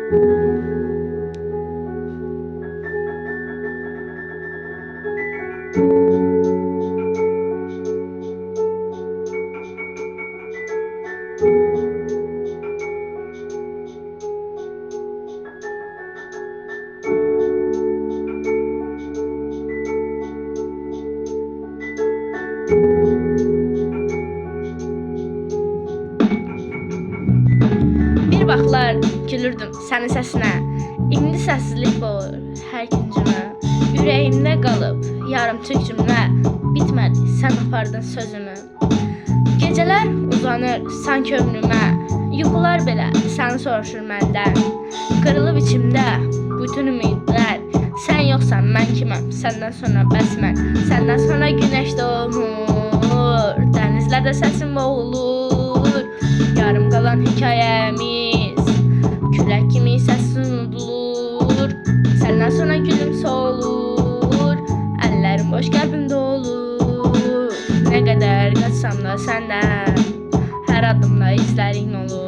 Bir vaxtlar gülürdüm sənin səsinə, indi səssizlik boğur hər güncümə. Ürəyimdə qalıb yarım tük cümlə, bitmədi sən apardın sözümü. Gecələr uzanır sanki ömrümə, yuxular belə səni soruşur məndən. Qırılıb içimdə bütün ümidlər, sən yoxsan mən kiməm, səndən sonra bəs mən. Səndən sonra günəş doğmur, dənizlərdə səsim boğulur. Yarım qalan hekayəmiz külək kimi səs unudulur. Səndən sonra gülüm solur, əllərim boş qəlbim dolur. Nə qədər qaçsam da səndən, hər addımda izlərin olur.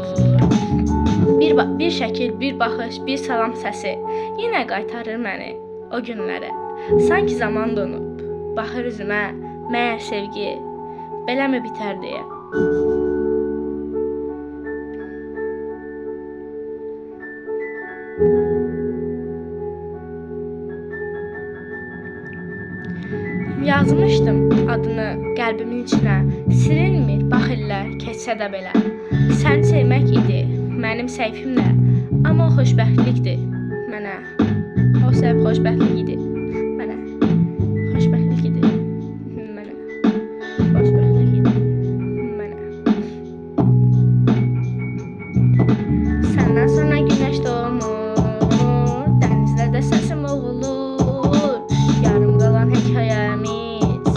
Bir şəkil, bir baxış, bir salam səsi yenə qaytarır məni o günlərə. Sanki zaman donub, baxır üzümə, məyər sevgi beləmi bitər deyə. Yazmışdım adını qəlbimin içinə, silinmir bax illər keçsə də belə. Səni sevmək idi mənim səhvimlə, amma o xoşbəxtlikdir mənə. O səhv xoşbəxtlik idi mənə. Xoşbəxtlik idi mənə. Xoşbəxtlik idi mənə. Səndən sonra günəş doğmur, dənizlərdə səsim boğulur. Yarım qalan hekayəmiz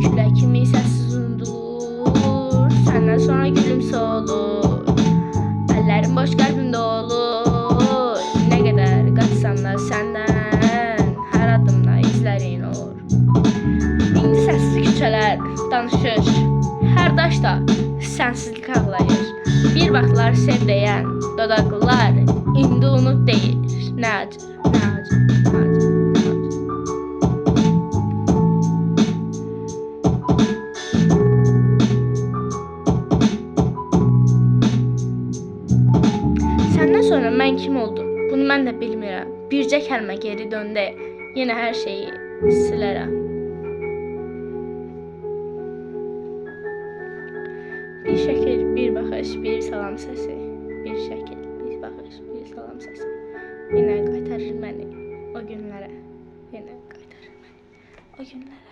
külək kimi səssiz unudulur. Səndən sonra gülüm solur, əllərim boş qəlbim dolur. Nə qədər qaçsam da səndən, hər addımda izlərin olur. İndi səssiz küçələr danışır, hər daş da sənsizlik ağlayır. Bir vaxtlar sev deyən dodaqlar indi unut deyir. Nə acı, nə acı, nə acı. Səndən sonra mən kim oldum? Bunu mən də bilmirəm. Bircə kəlmə geri döndə, yenə hər şeyi silərəm. Bir şəkil, bir baxış, bir salam səsi. Bir şəkil, bir baxış, bir salam səsi. Yenə qaytarır məni o günlərə. Yenə qaytarır məni o günlərə.